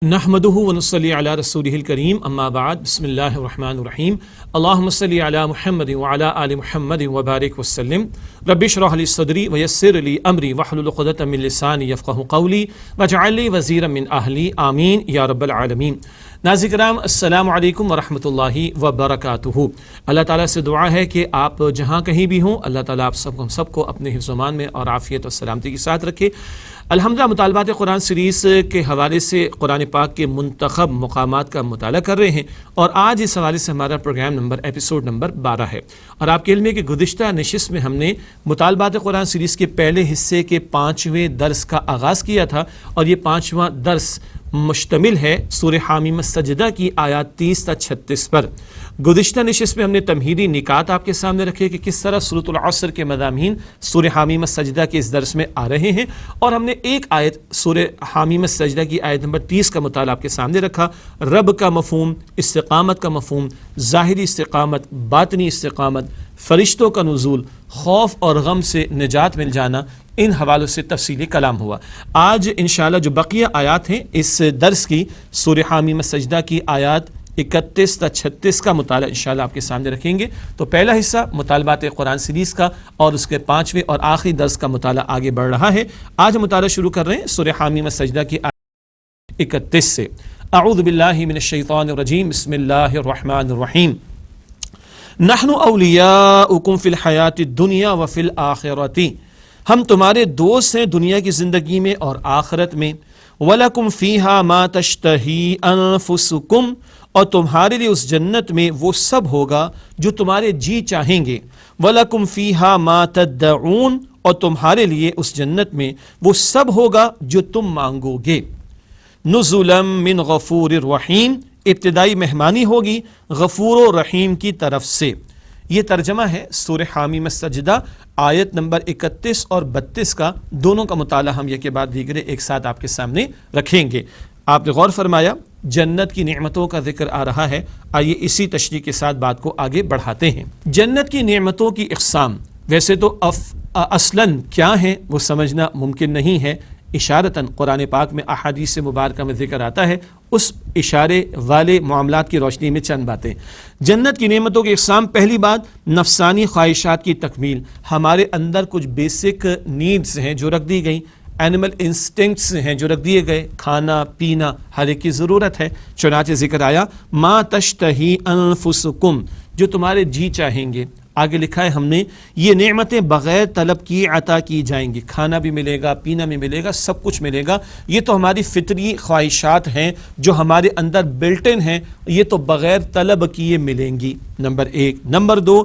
نحمدہ ونصلی علی رسولہ الکریم اما بعد بسم اللہ الرحمن الرحیم اللہم صلی علی محمد وعلی آل محمد وبارک وسلم رب اشرح لی صدری ویسر لی امری واحلل عقدۃ من لسانی یفقہوا قولی واجعل لی وزیرا من اہلی آمین یا رب العالمین۔ ناظرین کرام السلام علیکم ورحمۃ اللہ وبرکاتہ۔ اللہ تعالیٰ سے دعا ہے کہ آپ جہاں کہیں بھی ہوں اللہ تعالیٰ آپ سب کو اپنے حفظ و امان میں اور عافیت اور سلامتی کے ساتھ رکھے۔ الحمدللہ مطالبات قرآن سیریز کے حوالے سے قرآن پاک کے منتخب مقامات کا مطالعہ کر رہے ہیں، اور آج اس حوالے سے ہمارا پروگرام ایپیسوڈ نمبر 12 ہے۔ اور آپ کے علم ہے کہ گزشتہ نشست میں ہم نے مطالبات قرآن سیریز کے پہلے حصے کے 5ویں درس کا آغاز کیا تھا، اور یہ 5واں درس مشتمل ہے سورہ حامیم السجدہ کی آیات 30 تا 36 پر۔ گزشتہ نشست میں ہم نے تمہیدی نکات آپ کے سامنے رکھے کہ کس طرح سورۃ العصر کے مضامین سورہ حامیم السجدہ کے اس درس میں آ رہے ہیں، اور ہم نے ایک آیت سورہ حامیم السجدہ کی آیت نمبر 30 کا مطالعہ آپ کے سامنے رکھا۔ رب کا مفہوم، استقامت کا مفہوم، ظاہری استقامت، باطنی استقامت، فرشتوں کا نزول، خوف اور غم سے نجات مل جانا، ان حوالوں سے تفصیلی کلام ہوا۔ آج انشاءاللہ جو بقیہ آیات ہیں اس درس کی سورہ حامیم السجدہ کی آیات 31 تا 36 کا مطالعہ انشاءاللہ آپ کے سامنے رکھیں گے۔ تو پہلا حصہ مطالبات قرآن سیریز کا اور اس کے 5ویں اور آخری درس کا مطالعہ آگے بڑھ رہا ہے۔ آج ہم مطالعہ شروع کر رہے ہیں سورہ حامیم السجدہ کی آیات 31 سے۔ اعوذ باللہ من الشیطان الرجیم، بسم اللہ الرحمن الرحیم۔ نحن اولیاؤکم فی الحیات الدنیا وفی الآخرۃ، ہم تمہارے دوست ہیں دنیا کی زندگی میں اور آخرت میں۔ وَلَكُمْ فِيهَا مَا تَشْتَهِي أَنفُسُكُمْ، اور تمہارے لیے اس جنت میں وہ سب ہوگا جو تمہارے جی چاہیں گے۔ وَلَكُمْ فِيهَا مَا تَدَّعُونَ، اور تمہارے لیے اس جنت میں وہ سب ہوگا جو تم مانگو گے۔ نُزُلًا مِّن غَفُورٍ رَحِيمٍ، ابتدائی مہمانی ہوگی غفور و رحیم کی طرف سے۔ یہ ترجمہ ہے سورہ حامیم السجدہ آیت نمبر 31 اور 32 کا، دونوں کا مطالعہ ہم یہ کے بعد دیگرے ایک ساتھ آپ کے سامنے رکھیں گے۔ آپ نے غور فرمایا جنت کی نعمتوں کا ذکر آ رہا ہے، آئیے اسی تشریح کے ساتھ بات کو آگے بڑھاتے ہیں۔ جنت کی نعمتوں کی اقسام ویسے تو اصلاً کیا ہیں وہ سمجھنا ممکن نہیں ہے، اشارتاً قرآن پاک میں احادیث مبارکہ میں ذکر آتا ہے، اس اشارے والے معاملات کی روشنی میں چند باتیں۔ جنت کی نعمتوں کی اقسام، پہلی بات نفسانی خواہشات کی تکمیل۔ ہمارے اندر کچھ بیسک نیڈز ہیں جو رکھ دی گئیں، اینیمل انسٹنکٹس ہیں جو رکھ دیے گئے، کھانا پینا ہر ایک کی ضرورت ہے، چنانچہ ذکر آیا ما تشتہی انفسکم، جو تمہارے جی چاہیں گے۔ آگے لکھا ہے ہم نے یہ نعمتیں بغیر طلب کی عطا کی جائیں گی، کھانا بھی ملے گا، پینا بھی ملے گا، سب کچھ ملے گا۔ یہ تو ہماری فطری خواہشات ہیں جو ہمارے اندر بلٹ ان ہیں، یہ تو بغیر طلب کیے ملیں گی، نمبر 1۔ نمبر 2،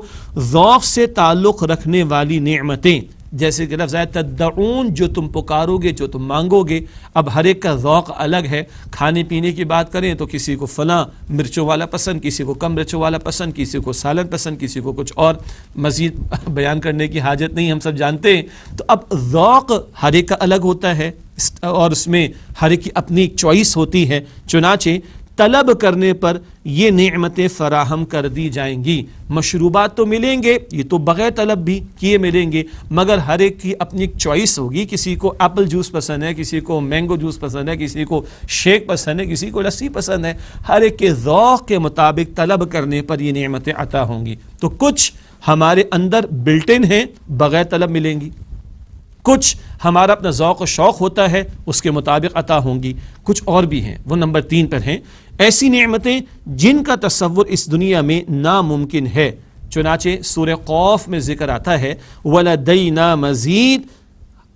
ذوق سے تعلق رکھنے والی نعمتیں، جیسے کہ لفظ ہے تدعون، جو تم پکارو گے، جو تم مانگو گے۔ اب ہر ایک کا ذوق الگ ہے، کھانے پینے کی بات کریں تو کسی کو فلاں مرچوں والا پسند، کسی کو کم مرچوں والا پسند، کسی کو سالن پسند، کسی کو کچھ اور، مزید بیان کرنے کی حاجت نہیں، ہم سب جانتے ہیں۔ تو اب ذوق ہر ایک کا الگ ہوتا ہے اور اس میں ہر ایک کی اپنی چوائس ہوتی ہے، چنانچہ طلب کرنے پر یہ نعمتیں فراہم کر دی جائیں گی۔ مشروبات تو ملیں گے، یہ تو بغیر طلب بھی کیے ملیں گے، مگر ہر ایک کی اپنی ایک چوائس ہوگی۔ کسی کو ایپل جوس پسند ہے، کسی کو مینگو جوس پسند ہے، کسی کو شیک پسند ہے، کسی کو لسی پسند ہے۔ ہر ایک کے ذوق کے مطابق طلب کرنے پر یہ نعمتیں عطا ہوں گی۔ تو کچھ ہمارے اندر بلٹ ان ہیں، بغیر طلب ملیں گی، کچھ ہمارا اپنا ذوق و شوق ہوتا ہے اس کے مطابق عطا ہوں گی، کچھ اور بھی ہیں، وہ نمبر 3 پر ہیں۔ ایسی نعمتیں جن کا تصور اس دنیا میں ناممکن ہے، چنانچہ سورہ قوف میں ذکر آتا ہے وَلَدَيْنَا مَزِيد،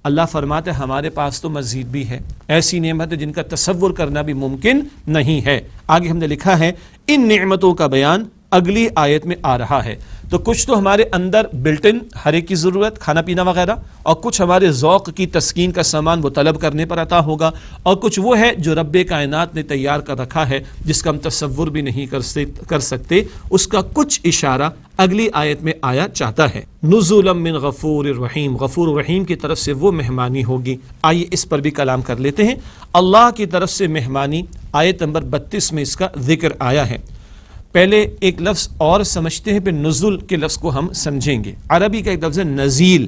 اللہ فرماتے ہیں ہمارے پاس تو مزید بھی ہے، ایسی نعمتیں جن کا تصور کرنا بھی ممکن نہیں ہے۔ آگے ہم نے لکھا ہے ان نعمتوں کا بیان اگلی آیت میں آ رہا ہے۔ تو کچھ تو ہمارے اندر بلٹ ان ہر ایک کی ضرورت، کھانا پینا وغیرہ، اور کچھ ہمارے ذوق کی تسکین کا سامان وہ طلب کرنے پر عطا ہوگا، اور کچھ وہ ہے جو رب کائنات نے تیار کر رکھا ہے جس کا ہم تصور بھی نہیں کر سکتے، اس کا کچھ اشارہ اگلی آیت میں آیا چاہتا ہے۔ نزولا من غفور الرحیم، غفور الرحیم کی طرف سے وہ مہمانی ہوگی۔ آئیے اس پر بھی کلام کر لیتے ہیں۔ اللہ کی طرف سے مہمانی، آیت نمبر 32 میں اس کا ذکر آیا ہے۔ پہلے ایک لفظ اور سمجھتے ہیں، پھر نزول کے لفظ کو ہم سمجھیں گے۔ عربی کا ایک لفظ ہے نزیل،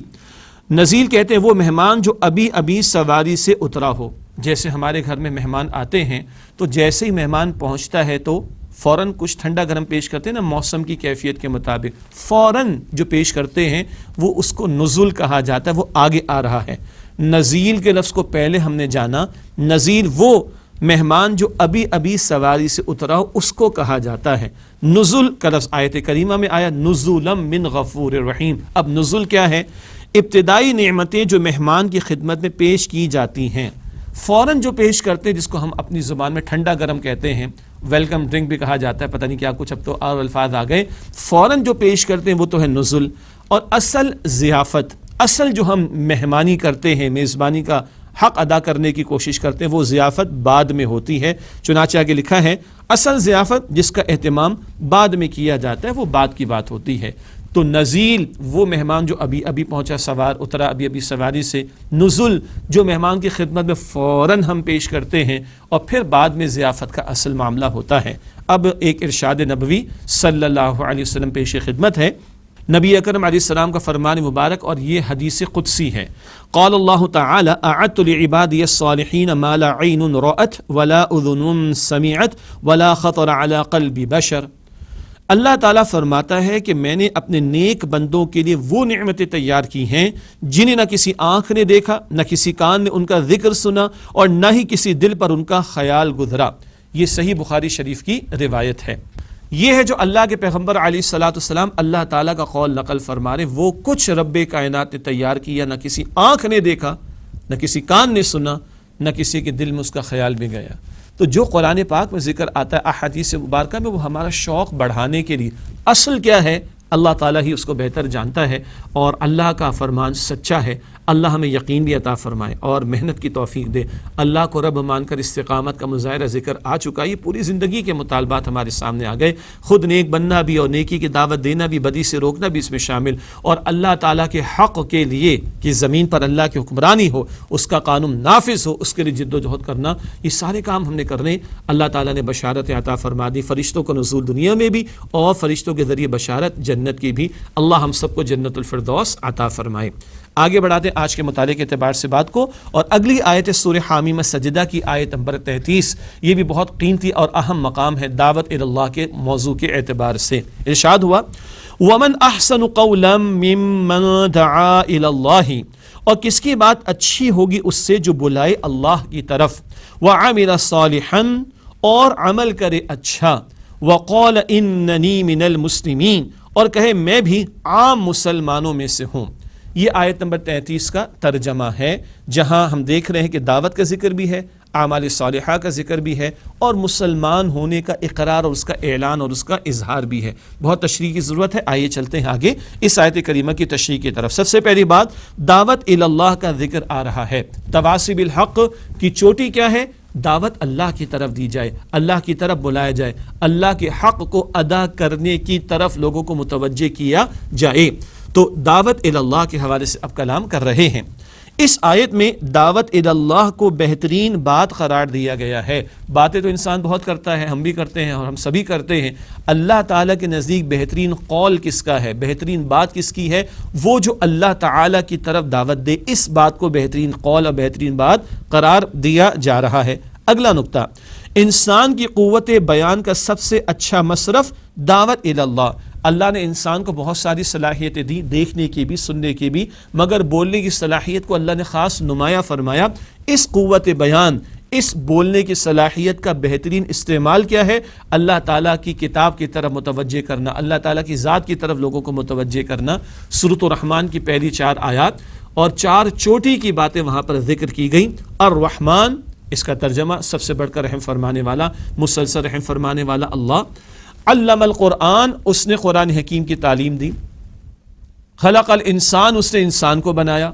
نزیل کہتے ہیں وہ مہمان جو ابھی ابھی سواری سے اترا ہو، جیسے ہمارے گھر میں مہمان آتے ہیں تو جیسے ہی مہمان پہنچتا ہے تو فوراً کچھ ٹھنڈا گرم پیش کرتے ہیں نا، موسم کی کیفیت کے مطابق فوراً جو پیش کرتے ہیں وہ اس کو نزول کہا جاتا ہے، وہ آگے آ رہا ہے۔ نزیل کے لفظ کو پہلے ہم نے جانا، نزیل وہ مہمان جو ابھی ابھی سواری سے اترا ہو اس کو کہا جاتا ہے۔ نزول کا لفظ آیت کریمہ میں آیا نزولا من غفور الرحیم۔ اب نزول کیا ہے؟ ابتدائی نعمتیں جو مہمان کی خدمت میں پیش کی جاتی ہیں، فوراً جو پیش کرتے ہیں، جس کو ہم اپنی زبان میں ٹھنڈا گرم کہتے ہیں، ویلکم ڈرنک بھی کہا جاتا ہے، پتہ نہیں کیا کچھ اب تو اور الفاظ آ گئے، فوراً جو پیش کرتے ہیں وہ تو ہے نزول۔ اور اصل ضیافت، اصل جو ہم مہمانی کرتے ہیں، میزبانی کا حق ادا کرنے کی کوشش کرتے ہیں، وہ ضیافت بعد میں ہوتی ہے۔ چنانچہ آگے لکھا ہے اصل ضیافت جس کا اہتمام بعد میں کیا جاتا ہے وہ بعد کی بات ہوتی ہے۔ تو نزیل وہ مہمان جو ابھی ابھی پہنچا، سوار اترا ابھی ابھی سواری سے، نزول جو مہمان کی خدمت میں فوراً ہم پیش کرتے ہیں، اور پھر بعد میں ضیافت کا اصل معاملہ ہوتا ہے۔ اب ایک ارشاد نبوی صلی اللہ علیہ وسلم پیش خدمت ہے۔ نبی اکرم علیہ السلام کا فرمان مبارک، اور یہ حدیث قدسی ہے۔ قال اللہ تعالی اعدت لعبادی الصالحین ما لا عین رأت ولا اذن سمعت ولا خطر علی قلب بشر۔ اللہ تعالیٰ فرماتا ہے کہ میں نے اپنے نیک بندوں کے لیے وہ نعمتیں تیار کی ہیں جنہیں نہ کسی آنکھ نے دیکھا، نہ کسی کان نے ان کا ذکر سنا، اور نہ ہی کسی دل پر ان کا خیال گزرا۔ یہ صحیح بخاری شریف کی روایت ہے۔ یہ ہے جو اللہ کے پیغمبر علیہ الصلوۃ والسلام اللہ تعالیٰ کا قول نقل فرما رہے، وہ کچھ رب کائنات نے تیار کیا، نہ کسی آنکھ نے دیکھا، نہ کسی کان نے سنا، نہ کسی کے دل میں اس کا خیال بھی گیا۔ تو جو قرآن پاک میں ذکر آتا ہے احادیث مبارکہ میں، وہ ہمارا شوق بڑھانے کے لیے، اصل کیا ہے اللہ تعالیٰ ہی اس کو بہتر جانتا ہے، اور اللہ کا فرمان سچا ہے۔ اللہ ہمیں یقین بھی عطا فرمائے اور محنت کی توفیق دے۔ اللہ کو رب مان کر استقامت کا مظاہرہ ذکر آ چکا، یہ پوری زندگی کے مطالبات ہمارے سامنے آ گئے۔ خود نیک بننا بھی اور نیکی کی دعوت دینا بھی، بدی سے روکنا بھی اس میں شامل، اور اللہ تعالیٰ کے حق کے لیے کہ زمین پر اللہ کی حکمرانی ہو، اس کا قانون نافذ ہو، اس کے لیے جد و جہد کرنا، یہ سارے کام ہم نے کرنے۔ اللہ تعالیٰ نے بشارت عطا فرما دی، فرشتوں کو نزول دنیا میں بھی اور فرشتوں کے ذریعے بشارت جنت کی بھی۔ اللہ ہم سب کو جنت الفردوس عطا فرمائے۔ آگے بڑھاتے ہیں آج کے مطالعے کے اعتبار سے بات کو، اور اگلی آیت سورہ حامیم سجدہ کی آیت نمبر 33، یہ بھی بہت قیمتی اور اہم مقام ہے دعوت اللہ کے موضوع کے اعتبار سے۔ ارشاد ہوا وَمَنْ أَحْسَنُ قَوْلًا مِّمَّنْ دَعَا إِلَى اللَّهِ، اور کس کی بات اچھی ہوگی اس سے جو بلائے اللہ کی طرف، وَعَمِلَ صَالِحًا، اور عمل کرے اچھا، وَقَالَ إِنَّنِي مِنَ الْمُسْلِمِينَ، اور کہے میں بھی عام مسلمانوں میں سے ہوں۔ یہ آیت نمبر 33 کا ترجمہ ہے، جہاں ہم دیکھ رہے ہیں کہ دعوت کا ذکر بھی ہے، اعمال صالحہ کا ذکر بھی ہے، اور مسلمان ہونے کا اقرار اور اس کا اعلان اور اس کا اظہار بھی ہے۔ بہت تشریح کی ضرورت ہے، آئیے چلتے ہیں آگے اس آیت کریمہ کی تشریح کی طرف۔ سب سے پہلی بات، دعوت اللہ کا ذکر آ رہا ہے۔ تواصی بالحق کی چوٹی کیا ہے؟ دعوت اللہ کی طرف دی جائے، اللہ کی طرف بلایا جائے، اللہ کے حق کو ادا کرنے کی طرف لوگوں کو متوجہ کیا جائے۔ تو دعوت اللہ کے حوالے سے اب کلام کر رہے ہیں۔ اس آیت میں دعوت اللہ کو بہترین بات قرار دیا گیا ہے۔ باتیں تو انسان بہت کرتا ہے، ہم بھی کرتے ہیں اور ہم سبھی کرتے ہیں۔ اللہ تعالیٰ کے نزدیک بہترین قول کس کا ہے، بہترین بات کس کی ہے؟ وہ جو اللہ تعالیٰ کی طرف دعوت دے، اس بات کو بہترین قول اور بہترین بات قرار دیا جا رہا ہے۔ اگلا نقطہ، انسان کی قوت بیان کا سب سے اچھا مصرف دعوت اللہ۔ اللہ نے انسان کو بہت ساری صلاحیتیں دی، دیکھنے کی بھی، سننے کی بھی، مگر بولنے کی صلاحیت کو اللہ نے خاص نمایاں فرمایا۔ اس قوت بیان، اس بولنے کی صلاحیت کا بہترین استعمال کیا ہے؟ اللہ تعالیٰ کی کتاب کی طرف متوجہ کرنا، اللہ تعالیٰ کی ذات کی طرف لوگوں کو متوجہ کرنا۔ سورۃ الرحمن کی پہلی 4 آیات اور 4 چوٹی کی باتیں وہاں پر ذکر کی گئیں۔ الرحمن، اس کا ترجمہ سب سے بڑھ کر رحم فرمانے والا، مسلسل رحم فرمانے والا اللہ۔ علم القرآن، اس نے قرآن حکیم کی تعلیم دی۔ خلق الانسان، اس نے انسان کو بنایا۔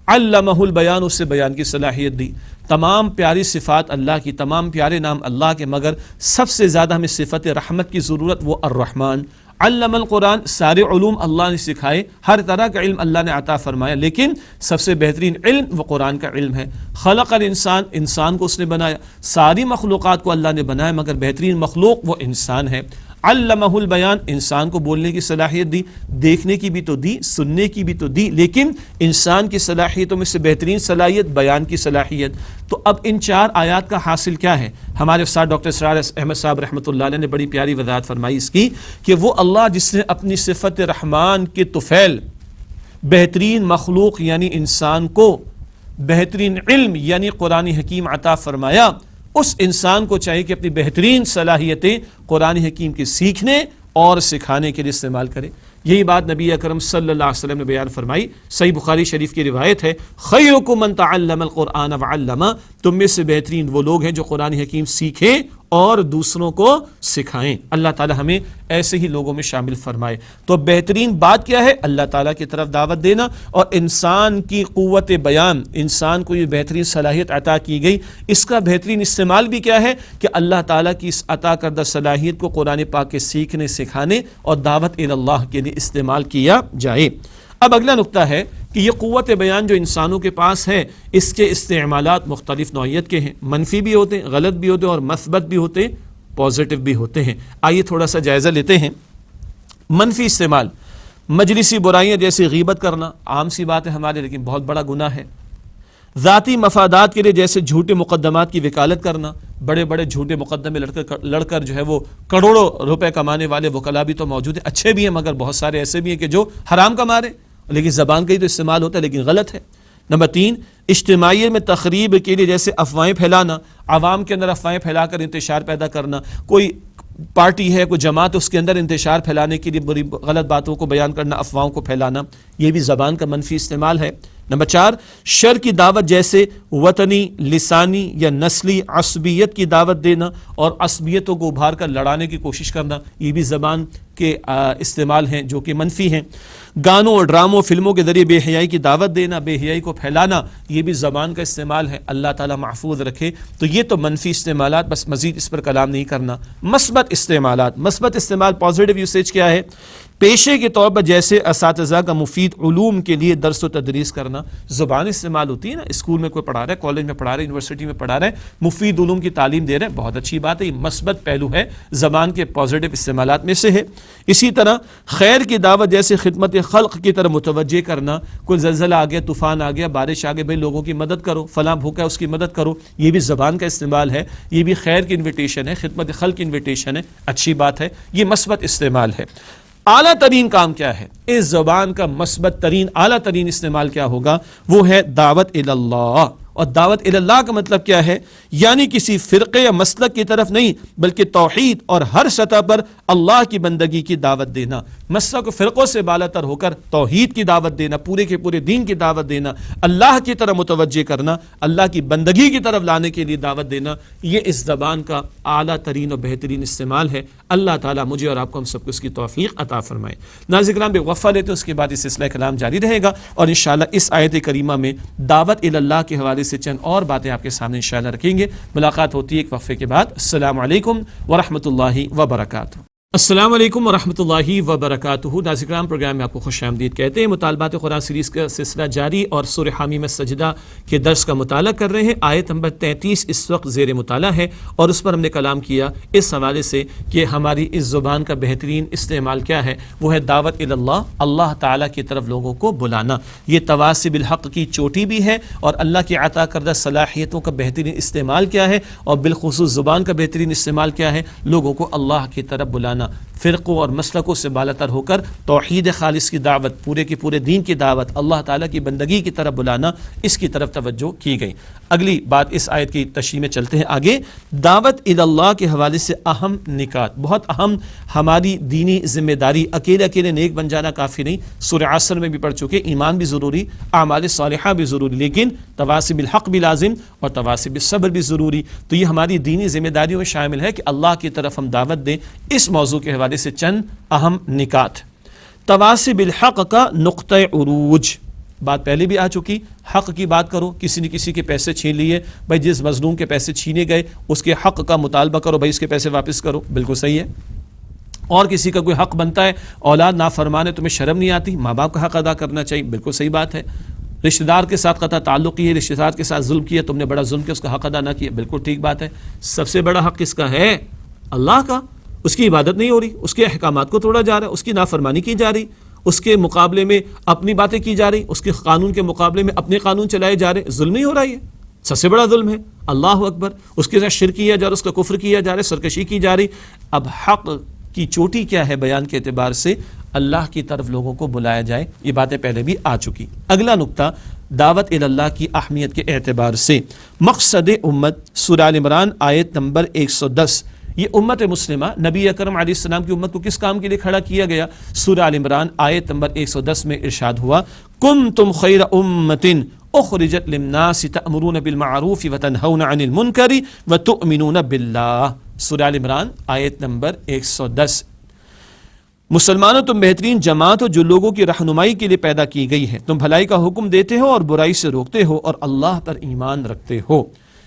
علمہ البیان، اس سے بیان کی صلاحیت دی۔ تمام پیاری صفات اللہ کی، تمام پیارے نام اللہ کے، مگر سب سے زیادہ ہمیں صفت رحمت کی ضرورت، وہ الرحمن۔ علم القرآن، سارے علوم اللہ نے سکھائے، ہر طرح کا علم اللہ نے عطا فرمایا، لیکن سب سے بہترین علم وہ قرآن کا علم ہے۔ خلق الانسان، انسان کو اس نے بنایا۔ ساری مخلوقات کو اللہ نے بنایا، مگر بہترین مخلوق وہ انسان ہے۔ علمہ البیان، انسان کو بولنے کی صلاحیت دی، دیکھنے کی بھی تو دی، سننے کی بھی تو دی، لیکن انسان کی صلاحیتوں میں سے بہترین صلاحیت بیان کی صلاحیت۔ تو اب ان 4 آیات کا حاصل کیا ہے؟ ہمارے استاد ڈاکٹر اسرار احمد صاحب رحمۃ اللہ علیہ نے بڑی پیاری وضاحت فرمائی اس کی کہ وہ اللہ جس نے اپنی صفت رحمان کے طفیل بہترین مخلوق یعنی انسان کو بہترین علم یعنی قرآن حکیم عطا فرمایا، اس انسان کو چاہیے کہ اپنی بہترین صلاحیتیں قرآن حکیم کے سیکھنے اور سکھانے کے لیے استعمال کرے۔ یہی بات نبی اکرم صلی اللہ علیہ وسلم نے بیان فرمائی، صحیح بخاری شریف کی روایت ہے، خیرکم من تعلم القرآن وعلمہ، تم میں سے بہترین وہ لوگ ہیں جو قرآن حکیم سیکھیں اور دوسروں کو سکھائیں۔ اللہ تعالی ہمیں ایسے ہی لوگوں میں شامل فرمائے۔ تو بہترین بات کیا ہے؟ اللہ تعالیٰ کی طرف دعوت دینا، اور انسان کی قوت بیان، انسان کو یہ بہترین صلاحیت عطا کی گئی، اس کا بہترین استعمال بھی کیا ہے کہ اللہ تعالیٰ کی اس عطا کردہ صلاحیت کو قرآن پاک کے سیکھنے، سکھانے اور دعوت اللہ کے لیے استعمال کیا جائے۔ اب اگلا نقطہ ہے کہ یہ قوت بیان جو انسانوں کے پاس ہے، اس کے استعمالات مختلف نوعیت کے ہیں، منفی بھی ہوتے ہیں، غلط بھی ہوتے ہیں، اور مثبت بھی ہوتے ہیں، پازیٹیو بھی ہوتے ہیں۔ آئیے تھوڑا سا جائزہ لیتے ہیں۔ منفی استعمال، مجلسی برائیاں جیسے غیبت کرنا، عام سی بات ہے ہمارے، لیکن بہت بڑا گناہ ہے۔ ذاتی مفادات کے لیے جیسے جھوٹے مقدمات کی وکالت کرنا، بڑے بڑے جھوٹے مقدمے لڑ کر جو ہے وہ کروڑوں روپے کمانے والے وکلا بھی تو موجود ہیں، اچھے بھی ہیں، مگر بہت سارے ایسے بھی ہیں کہ جو حرام کما رہے ہیں، لیکن زبان کا ہی تو استعمال ہوتا ہے، لیکن غلط ہے۔ نمبر 3، اجتماعیت میں تخریب کے لیے جیسے افواہیں پھیلانا، عوام کے اندر افواہیں پھیلا کر انتشار پیدا کرنا، کوئی پارٹی ہے، کوئی جماعت، اس کے اندر انتشار پھیلانے کے لیے بری غلط باتوں کو بیان کرنا، افواہوں کو پھیلانا، یہ بھی زبان کا منفی استعمال ہے۔ نمبر 4، شر کی دعوت جیسے وطنی، لسانی یا نسلی عصبیت کی دعوت دینا اور عصبیتوں کو ابھار کر لڑانے کی کوشش کرنا، یہ بھی زبان کے استعمال ہیں جو کہ منفی ہیں۔ گانوں اور ڈراموں، فلموں کے ذریعے بے حیائی کی دعوت دینا، بے حیائی کو پھیلانا، یہ بھی زبان کا استعمال ہے، اللہ تعالیٰ محفوظ رکھے۔ تو یہ تو منفی استعمالات، بس مزید اس پر کلام نہیں کرنا۔ مثبت استعمالات، مثبت استعمال، پازیٹیو یوسیج کیا ہے؟ پیشے کے طور پر جیسے اساتذہ کا مفید علوم کے لیے درس و تدریس کرنا، زبان استعمال ہوتی ہے نا، اسکول میں کوئی پڑھا رہا ہے، کالج میں پڑھا رہا ہے، یونیورسٹی میں پڑھا رہا ہے، مفید علوم کی تعلیم دے رہا ہے، بہت اچھی بات ہے، یہ مثبت پہلو ہے، زبان کے پازیٹیو استعمالات میں سے ہے۔ اسی طرح خیر کی دعوت جیسے خدمت خلق کی طرف متوجہ کرنا، کوئی زلزلہ آ گیا، طوفان آ گیا، بارش آ گئی، بھائی لوگوں کی مدد کرو، فلاں بھوکا ہے اس کی مدد کرو، یہ بھی زبان کا استعمال ہے، یہ بھی خیر کی انویٹیشن ہے، خدمت خلق کی انویٹیشن ہے، اچھی بات ہے، یہ مثبت استعمال ہے۔ اعلیٰ ترین کام کیا ہے؟ اس زبان کا مثبت ترین، اعلیٰ ترین استعمال کیا ہوگا؟ وہ ہے دعوت اللہ۔ اور دعوت اللہ کا مطلب کیا ہے؟ یعنی کسی فرقے یا مسلک کی طرف نہیں، بلکہ توحید اور ہر سطح پر اللہ کی بندگی کی دعوت دینا، مسلک و فرقوں سے بالا تر ہو کر توحید کی دعوت دینا، پورے کے پورے دین کی دعوت دینا، اللہ کی طرف متوجہ کرنا، اللہ کی بندگی کی طرف لانے کے لیے دعوت دینا، یہ اس زبان کا اعلیٰ ترین اور بہترین استعمال ہے۔ اللہ تعالیٰ مجھے اور آپ کو ہم سب کو اس کی توفیق عطا فرمائے۔ ناظرین کرام، وقفہ لیتے ہیں، اس کے بعد اس سلسلہ کلام جاری رہے گا، اور انشاءاللہ اس آیت کریمہ میں دعوت اللہ کے حوالے سے چند اور باتیں آپ کے سامنے انشاءاللہ رکھیں گے۔ ملاقات ہوتی ہے ایک وقفے کے بعد۔ السلام علیکم ورحمۃ اللہ وبرکاتہ۔ السلام علیکم ورحمۃ اللہ وبرکاتہ۔ ناظرین کرام، پروگرام میں آپ کو خوش آمدید کہتے ہیں۔ مطالبات قرآن سیریز کا سلسلہ جاری، اور سورہ حامیم السجدہ کے درس کا مطالعہ کر رہے ہیں۔ آیت نمبر 33 اس وقت زیر مطالعہ ہے، اور اس پر ہم نے کلام کیا اس حوالے سے کہ ہماری اس زبان کا بہترین استعمال کیا ہے؟ وہ ہے دعوت اللہ، اللہ تعالیٰ کی طرف لوگوں کو بلانا۔ یہ تواصی بالحق کی چوٹی بھی ہے، اور اللہ کی عطا کردہ صلاحیتوں کا بہترین استعمال کیا ہے، اور بالخصوص زبان کا بہترین استعمال کیا ہے؟ لوگوں کو اللہ کی طرف بلانا، فرقوں اور مسلکوں سے بالاتر ہو کر توحید خالص کی دعوت، پورے کے پورے دین کی دعوت، اللہ تعالیٰ کی بندگی کی طرف بلانا، اس کی طرف توجہ کی گئی۔ اگلی بات اس آیت کی تشریح میں چلتے ہیں آگے۔ دعوت اللہ کے حوالے سے اہم نکات، بہت اہم ہماری دینی ذمہ داری، اکیلے نیک بن جانا کافی نہیں، سورہ عصر میں بھی پڑھ چکے، ایمان بھی ضروری، اعمال صالحہ بھی ضروری، لیکن تواصی بالحق بھی لازم اور تواصی بالصبر بھی ضروری۔ تو یہ ہماری دینی ذمہ داریوں میں شامل ہے کہ اللہ کی طرف ہم دعوت دیں۔ اس موضوع کے حوالے سے چند اہم نکات۔ تواصی بالحق کا نقطہ عروج، بات پہلے بھی آ چکی، حق کی بات کرو، کسی نے کسی کے پیسے چھین لیے، بھائی جس مظلوم کے پیسے چھینے گئے اس کے حق کا مطالبہ کرو، بھائی اس کے پیسے واپس کرو، بالکل صحیح ہے۔ اور کسی کا کوئی حق بنتا ہے، اولاد نافرمان ہے، تمہیں شرم نہیں آتی، ماں باپ کا حق ادا کرنا چاہیے، بالکل صحیح بات ہے۔ رشتہ دار کے ساتھ قطع تعلق کی ہے، رشتہ دار کے ساتھ ظلم کیا، تم نے بڑا ظلم کیا، اس کا حق ادا نہ کیا، بالکل ٹھیک بات ہے۔ سب سے بڑا حق کس کا ہے؟ اللہ کا، اس کی عبادت نہیں ہو رہی، اس کے احکامات کو توڑا جا رہا ہے، اس کی نافرمانی کی جا رہی، اس کے مقابلے میں اپنی باتیں کی جا رہی، اس کے قانون کے مقابلے میں اپنے قانون چلائے جا رہے، ظلم نہیں ہو رہا، یہ سب سے بڑا ظلم ہے۔ اللہ اکبر، اس کے ساتھ شرک کیا جا رہا ہے، اس کا کفر کیا جا رہا ہے، سرکشی کی جا رہی۔ اب حق کی چوٹی کیا ہے بیان کے اعتبار سے؟ اللہ کی طرف لوگوں کو بلایا جائے، یہ باتیں پہلے بھی آ چکی۔ اگلا نقطہ دعوت اللہ کی اہمیت کے اعتبار سے، مقصد امت، سورہ آل عمران آیت نمبر 110۔ یہ امت مسلمہ نبی اکرم علیہ السلام کی امت کو کس کام کے لیے کھڑا کیا گیا؟ سورہ آل عمران آیت نمبر 110 میں ارشاد ہوا، کنتم خیر امۃ اخرجت للناس تأمرون بالمعروف وتنہون عن المنکر وتؤمنون باللہ۔ سورہ آل عمران آیت نمبر 110۔ مسلمانوں تم بہترین جماعت ہو جو لوگوں کی رہنمائی کے لیے پیدا کی گئی ہے، تم بھلائی کا حکم دیتے ہو اور برائی سے روکتے ہو اور اللہ پر ایمان رکھتے ہو۔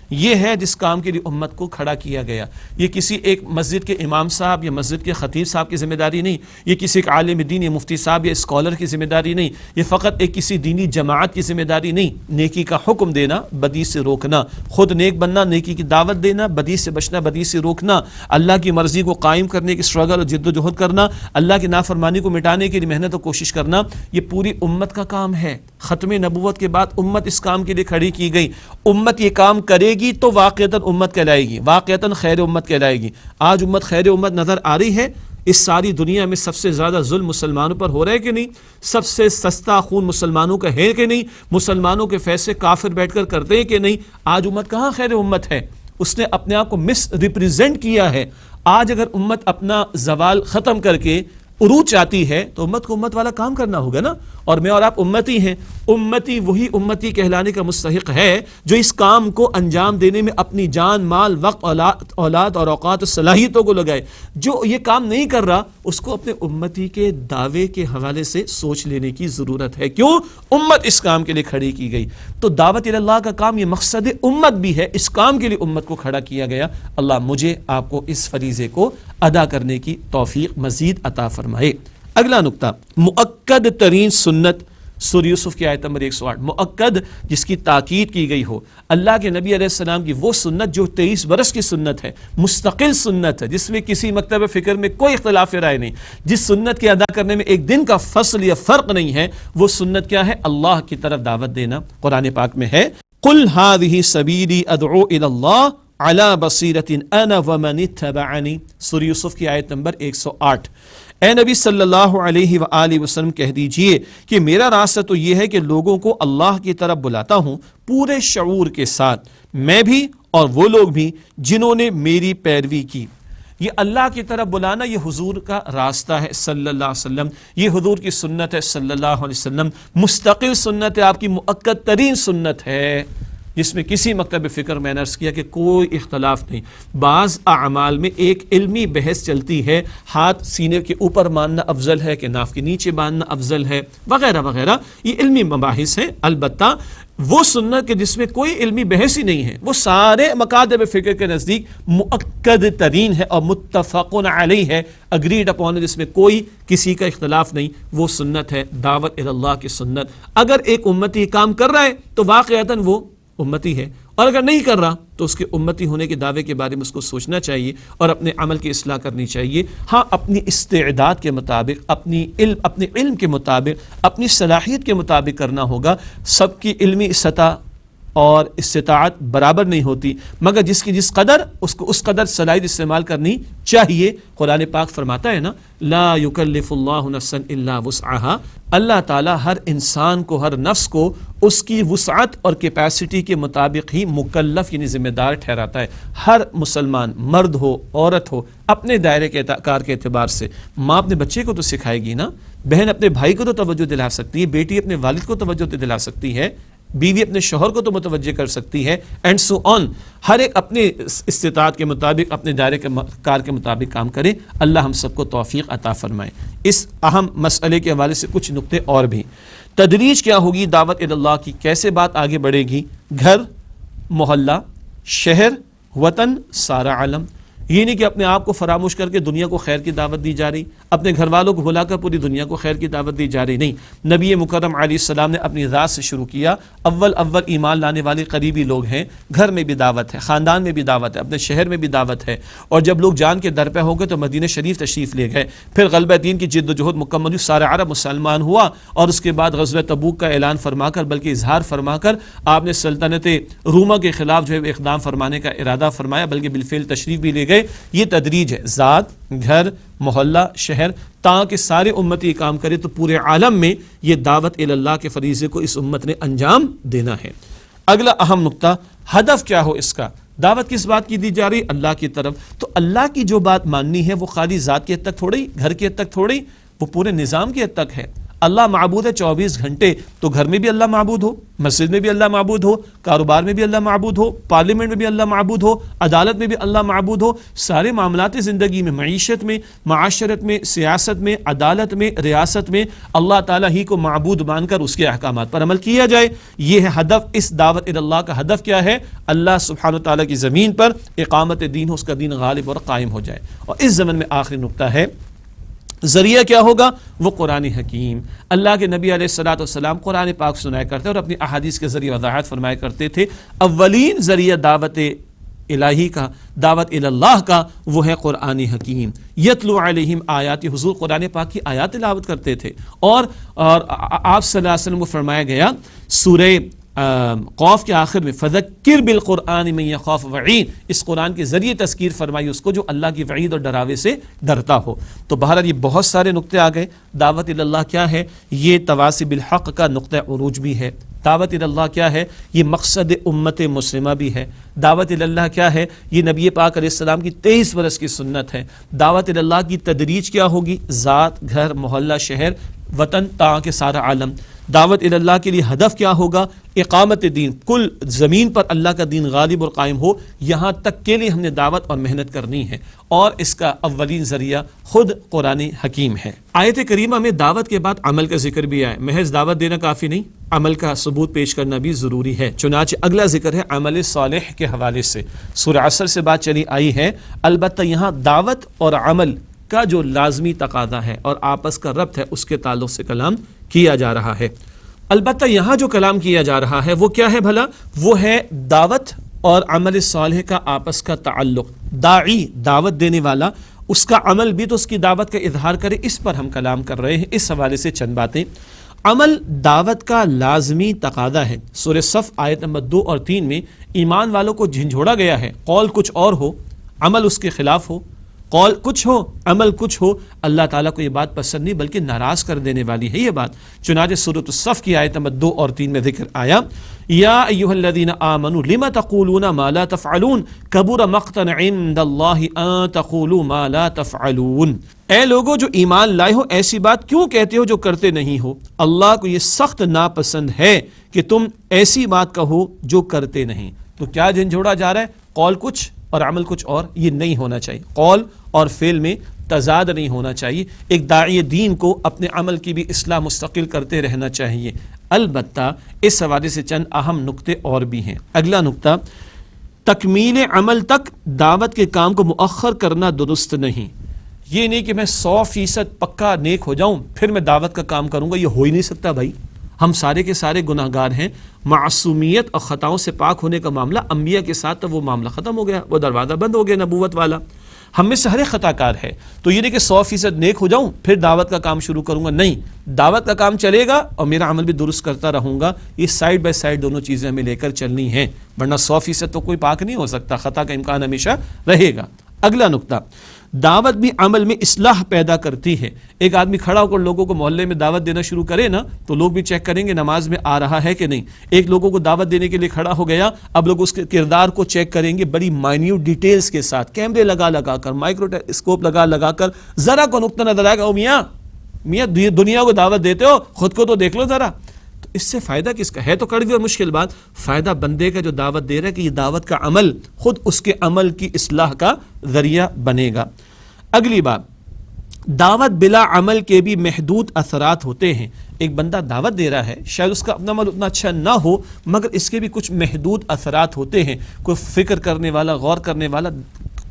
یہ ہے جس کام کے لیے امت کو کھڑا کیا گیا۔ یہ کسی ایک مسجد کے امام صاحب یا مسجد کے خطیب صاحب کی ذمہ داری نہیں، یہ کسی ایک عالم دین یا مفتی صاحب یا اسکالر کی ذمہ داری نہیں، یہ فقط ایک کسی دینی جماعت کی ذمہ داری نہیں۔ نیکی کا حکم دینا، بدی سے روکنا، خود نیک بننا، نیکی کی دعوت دینا، بدی سے بچنا، بدی سے روکنا، اللہ کی مرضی کو قائم کرنے کی اسٹرگل اور جد و جہد کرنا، اللہ کی نافرمانی کو مٹانے کے لیے محنت و کوشش کرنا، یہ پوری امت کا کام ہے۔ ختم نبوت کے بعد امت اس کام کے لیے کھڑی کی گئی۔ امت یہ کام کرے گی تو واقعتاً امت کہلائے گی، واقعتاً خیر امت کہلائے گی۔ آج امت خیر امت نظر آ رہی ہے؟ اس ساری دنیا میں سب سے زیادہ ظلم مسلمانوں پر ہو رہا ہے کہ نہیں؟ سب سے سستا خون مسلمانوں کا ہے کہ نہیں؟ مسلمانوں کے فیصلے کافر بیٹھ کر کرتے ہیں کہ نہیں؟ آج امت کہاں خیر امت ہے؟ اس نے اپنے آپ کو مس ریپریزنٹ کیا ہے۔ آج اگر امت اپنا زوال ختم کر کے عروج چاہتی ہے تو امت کو امت والا کام کرنا ہوگا نا۔ اور میں اور آپ امتی ہیں، امتی وہی امتی کہلانے کا مستحق ہے جو اس کام کو انجام دینے میں اپنی جان، مال، وقت، اولاد اور اوقات و صلاحیتوں کو لگائے۔ جو یہ کام نہیں کر رہا اس کو اپنے امتی کے دعوے کے حوالے سے سوچ لینے کی ضرورت ہے۔ کیوں؟ امت اس کام کے لیے کھڑی کی گئی۔ تو دعوت اللہ کا کام یہ مقصد امت بھی ہے، اس کام کے لیے امت کو کھڑا کیا گیا۔ اللہ مجھے آپ کو اس فریضے کو ادا کرنے کی توفیق مزید عطا فرمائے۔ اگلا نقطہ، مؤکد ترین سنت، سورہ یوسف کی آیت نمبر 108۔ مؤکد جس کی تاکید کی گئی ہو، اللہ کے نبی علیہ السلام کی وہ سنت جو 23 برس کی سنت ہے، مستقل سنت ہے، جس میں کسی مکتب فکر میں کوئی اختلاف رائے نہیں، جس سنت کے ادا کرنے میں ایک دن کا فصل یا فرق نہیں ہے۔ وہ سنت کیا ہے؟ اللہ کی طرف دعوت دینا۔ قرآن پاک میں ہے، قل هذه سبیلی ادعو الی اللہ علی بصیرۃ انا ومن اتبعنی۔ سورہ یوسف کی آیت نمبر 108۔ اے نبی صلی اللہ علیہ وآلہ وسلم کہہ دیجئے کہ میرا راستہ تو یہ ہے کہ لوگوں کو اللہ کی طرف بلاتا ہوں پورے شعور کے ساتھ، میں بھی اور وہ لوگ بھی جنہوں نے میری پیروی کی۔ یہ اللہ کی طرف بلانا یہ حضور کا راستہ ہے صلی اللہ علیہ وسلم، یہ حضور کی سنت ہے صلی اللہ علیہ وسلم، مستقل سنت ہے، آپ کی مؤکد ترین سنت ہے، جس میں کسی مکتب فکر میں نے عرض کیا کہ کوئی اختلاف نہیں۔ بعض اعمال میں ایک علمی بحث چلتی ہے، ہاتھ سینے کے اوپر باندھنا افضل ہے کہ ناف کے نیچے باندھنا افضل ہے، وغیرہ وغیرہ، یہ علمی مباحث ہیں۔ البتہ وہ سنت کہ جس میں کوئی علمی بحث ہی نہیں ہے، وہ سارے مکاتب فکر کے نزدیک مؤکد ترین ہے اور متفق علیہ ہے، اگریڈ اپون، جس میں کوئی کسی کا اختلاف نہیں، وہ سنت ہے دعوت اللہ کی سنت۔ اگر ایک امتی کام کر رہا ہے تو واقعتاً وہ امتی ہے، اور اگر نہیں کر رہا تو اس کے امتی ہونے کے دعوے کے بارے میں اس کو سوچنا چاہیے اور اپنے عمل کی اصلاح کرنی چاہیے۔ ہاں، اپنی استعداد کے مطابق، اپنے علم کے مطابق، اپنی صلاحیت کے مطابق کرنا ہوگا۔ سب کی علمی سطح اور استطاعت برابر نہیں ہوتی، مگر جس کی جس قدر اس کو اس قدر صلاحیت استعمال کرنی چاہیے۔ قرآن پاک فرماتا ہے نا، لا یکلف اللہ نفسا الا وسعها، اللہ تعالیٰ ہر انسان کو، ہر نفس کو اس کی وسعت اور کیپیسٹی کے مطابق ہی مکلف یعنی ذمہ دار ٹھہراتا ہے۔ ہر مسلمان، مرد ہو عورت ہو، اپنے دائرے کے کار کے اعتبار سے، ماں اپنے بچے کو تو سکھائے گی نا، بہن اپنے بھائی کو تو توجہ دلا سکتی ہے، بیٹی اپنے والد کو توجہ دلا سکتی ہے، بیوی اپنے شوہر کو تو متوجہ کر سکتی ہے، اینڈ سو آن۔ ہر ایک اپنے استطاعت کے مطابق، اپنے دائرے کے کار کے مطابق کام کرے۔ اللہ ہم سب کو توفیق عطا فرمائے۔ اس اہم مسئلے کے حوالے سے کچھ نقطے اور بھی۔ تدریج کیا ہوگی دعوت اللہ کی؟ کیسے بات آگے بڑھے گی؟ گھر، محلہ، شہر، وطن، سارا عالم، یہ نہیں کہ اپنے آپ کو فراموش کر کے دنیا کو خیر کی دعوت دی جا رہی، اپنے گھر والوں کو بھلا کر پوری دنیا کو خیر کی دعوت دی جا رہی، نہیں، نبی مکرم علیہ السلام نے اپنی ذات سے شروع کیا، اول ایمان لانے والے قریبی لوگ ہیں، گھر میں بھی دعوت ہے، خاندان میں بھی دعوت ہے، اپنے شہر میں بھی دعوت ہے، اور جب لوگ جان کے در پہ ہو گئے تو مدینہ شریف تشریف لے گئے، پھر غلبہ دین کی جد و جہد مکمل ہوئی، سارا عرب مسلمان ہوا، اور اس کے بعد غزوہ تبوک کا اعلان فرما کر، بلکہ اظہار فرما کر آپ نے سلطنت روما کے خلاف جو ہے اقدام فرمانے کا ارادہ فرمایا، بلکہ بالفعل تشریف بھی لے گئے۔ یہ تدریج ہے، ذات، گھر، محلہ، شہر، تاکہ سارے امتی کام کرے تو پورے عالم میں یہ دعوت اللہ کے فریضے کو اس امت نے انجام دینا ہے۔ اگلا اہم نقطہ، ہدف کیا ہو اس کا، دعوت کس بات کی دی جا رہی؟ اللہ کی طرف۔ تو اللہ کی جو بات ماننی ہے وہ خالی ذات کی حد تک تھوڑی، گھر کی حد تک تھوڑی، وہ پورے نظام کی حد تک ہے۔ اللہ معبود ہے 24 گھنٹے، تو گھر میں بھی اللہ معبود ہو، مسجد میں بھی اللہ معبود ہو، کاروبار میں بھی اللہ معبود ہو، پارلیمنٹ میں بھی اللہ معبود ہو، عدالت میں بھی اللہ معبود ہو، سارے معاملات زندگی میں، معیشت میں، معاشرت میں، سیاست میں، عدالت میں، ریاست میں اللہ تعالیٰ ہی کو معبود مان کر اس کے احکامات پر عمل کیا جائے۔ یہ ہے ہدف، اس دعوت اللہ کا ہدف کیا ہے؟ اللہ سبحانہ وتعالیٰ کی زمین پر اقامت دین ہو، اس کا دین غالب اور قائم ہو جائے۔ اور اس زمن میں آخری نقطہ ہے، ذریعہ کیا ہوگا؟ وہ قرآن حکیم۔ اللہ کے نبی علیہ الصلوۃ والسلام قرآن پاک سنایا کرتے اور اپنی احادیث کے ذریعے وضاحت فرمایا کرتے تھے۔ اولین ذریعہ دعوت الہی کا، دعوت اللہ کا، وہ ہے قرآن حکیم۔ یتلو علیہم آیات، حضور قرآن پاک کی آیات تلاوت کرتے تھے، اور آپ صلی اللہ علیہ وسلم کو فرمایا گیا سورہ قوف کے آخر میں فذکر بالقرآن من یخاف وعید، اس قرآن کے ذریعے تذکیر فرمائی اس کو جو اللہ کی وعید اور ڈراوے سے ڈرتا ہو۔ تو بہرحال یہ بہت سارے نقطے آ گئے۔ دعوت اللہ کیا ہے؟ یہ تواصی بالحق کا نقطہ عروج بھی ہے۔ دعوت اللہ کیا ہے؟ یہ مقصد امت مسلمہ بھی ہے۔ دعوت اللہ کیا ہے؟ یہ نبی پاک علیہ السلام کی 23 برس کی سنت ہے۔ دعوت اللہ کی تدریج کیا ہوگی؟ ذات، گھر، محلہ، شہر، وطن، تاکہ سارا عالم۔ دعوت اللہ کے لیے ہدف کیا ہوگا؟ اقامت دین، کل زمین پر اللہ کا دین غالب اور قائم ہو، یہاں تک کے لیے ہم نے دعوت اور محنت کرنی ہے، اور اس کا اولین ذریعہ خود قرآن حکیم ہے۔ آیت کریمہ میں دعوت کے بعد عمل کا ذکر بھی آیا، محض دعوت دینا کافی نہیں، عمل کا ثبوت پیش کرنا بھی ضروری ہے۔ چنانچہ اگلا ذکر ہے عمل صالح کے حوالے سے، سورہ عصر سے بات چلی آئی ہے، البتہ یہاں دعوت اور عمل کا جو لازمی تقاضا ہے اور آپس کا ربط ہے، اس کے تعلق سے کلام کیا جا رہا ہے۔ البتہ یہاں جو کلام کیا جا رہا ہے وہ کیا ہے بھلا؟ وہ ہے دعوت اور عمل صالح کا آپس کا تعلق۔ داعی، دعوت دینے والا، اس کا عمل بھی تو اس کی دعوت کا اظہار کرے، اس پر ہم کلام کر رہے ہیں۔ اس حوالے سے چند باتیں۔ عمل دعوت کا لازمی تقاضا ہے۔ سورہ صف آیت نمبر 2 اور 3 میں ایمان والوں کو جھنجھوڑا گیا ہے، قول کچھ اور ہو، عمل اس کے خلاف ہو، قول کچھ ہو، عمل کچھ ہو، اللہ تعالیٰ کو یہ بات پسند نہیں بلکہ ناراض کر دینے والی ہے یہ بات۔ چنانچہ سورۃ الصف کی آیت نمبر 2 اور 3 میں ذکر آیا، یا ایھا الذین آمنوا لم تقولون ما لا تفعلون کبر مقتا عند اللہ ان تقولوا ما لا تفعلون، اے لوگو جو ایمان لائے ہو ایسی بات کیوں کہتے ہو جو کرتے نہیں ہو، اللہ کو یہ سخت ناپسند ہے کہ تم ایسی بات کہو جو کرتے نہیں۔ تو کیا جھنجھوڑا جا رہا ہے؟ قول کچھ اور عمل کچھ اور، یہ نہیں ہونا چاہیے۔ قول اور فعل میں تضاد نہیں ہونا چاہیے۔ ایک داعی دین کو اپنے عمل کی بھی اصلاح مستقل کرتے رہنا چاہیے۔ البتہ اس حوالے سے چند اہم نقطے اور بھی ہیں۔ اگلا نقطہ، تکمیل عمل تک دعوت کے کام کو مؤخر کرنا درست نہیں۔ یہ نہیں کہ میں 100% پکا نیک ہو جاؤں پھر میں دعوت کا کام کروں گا، یہ ہو ہی نہیں سکتا بھائی۔ ہم سارے کے سارے گناہ گار ہیں۔ معصومیت اور خطاؤں سے پاک ہونے کا معاملہ انبیاء کے ساتھ تو وہ معاملہ ختم ہو گیا، وہ دروازہ بند ہو گیا نبوت والا۔ ہم میں سے ہر ایک خطا کار ہے، تو یہ نہیں کہ 100% نیک ہو جاؤں پھر دعوت کا کام شروع کروں گا، نہیں، دعوت کا کام چلے گا اور میرا عمل بھی درست کرتا رہوں گا۔ یہ سائیڈ بائی سائیڈ دونوں چیزیں ہمیں لے کر چلنی ہیں، ورنہ 100% تو کوئی پاک نہیں ہو سکتا، خطا کا امکان ہمیشہ رہے گا۔ اگلا نقطہ، دعوت بھی عمل میں اصلاح پیدا کرتی ہے۔ ایک آدمی کھڑا ہو کر لوگوں کو محلے میں دعوت دینا شروع کرے نا تو لوگ بھی چیک کریں گے نماز میں آ رہا ہے کہ نہیں۔ ایک لوگوں کو دعوت دینے کے لیے کھڑا ہو گیا، اب لوگ اس کے کردار کو چیک کریں گے بڑی مائنیوٹ ڈیٹیلز کے ساتھ، کیمرے لگا کر، مائکروسکوپ لگا کر، ذرا کو نقطہ نظر آئے گا، او میاں دنیا کو دعوت دیتے ہو، خود کو تو دیکھ لو ذرا۔ تو اس سے فائدہ کس کا ہے؟ تو کڑوی اور مشکل بات، فائدہ بندے کا جو دعوت دے رہا ہے کہ یہ دعوت کا عمل خود اس کے عمل کی اصلاح کا ذریعہ بنے گا۔ اگلی بات، دعوت بلا عمل کے بھی محدود اثرات ہوتے ہیں۔ ایک بندہ دعوت دے رہا ہے، شاید اس کا اپنا عمل اتنا اچھا نہ ہو مگر اس کے بھی کچھ محدود اثرات ہوتے ہیں۔ کوئی فکر کرنے والا، غور کرنے والا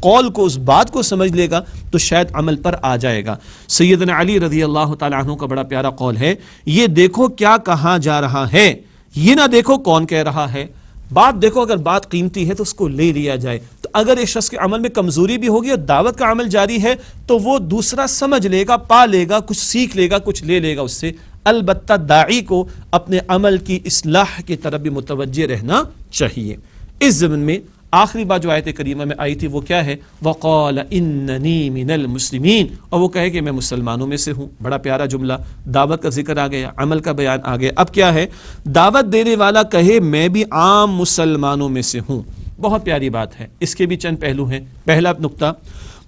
قول کو، اس بات کو سمجھ لے گا تو شاید عمل پر آ جائے گا۔ سیدنا علی رضی اللہ تعالیٰ عنہ کا بڑا پیارا قول ہے، یہ دیکھو کیا کہا جا رہا ہے، یہ نہ دیکھو کون کہہ رہا ہے۔ بات دیکھو، اگر بات قیمتی ہے تو اس کو لے لیا جائے۔ تو اگر ایک شخص کے عمل میں کمزوری بھی ہوگی اور دعوت کا عمل جاری ہے تو وہ دوسرا سمجھ لے گا، پا لے گا، کچھ سیکھ لے گا، کچھ لے لے گا اس سے۔ البتہ داعی کو اپنے عمل کی اصلاح کی طرف بھی متوجہ رہنا چاہیے۔ اس ضمن میں آخری بات جو آیت کریمہ میں آئی تھی وہ کیا ہے؟ وَقَالَ إِنَّنِي مِنَ الْمُسْلِمِينَ، اور وہ کہے کہ میں مسلمانوں میں سے ہوں۔ بڑا پیارا جملہ، دعوت کا ذکر آ گیا، عمل کا بیان آ گیا۔ اب کیا ہے؟ دعوت دینے والا کہے میں بھی عام مسلمانوں میں سے ہوں۔ بہت پیاری بات ہے، اس کے بھی چند پہلو ہیں۔ پہلا نقطہ،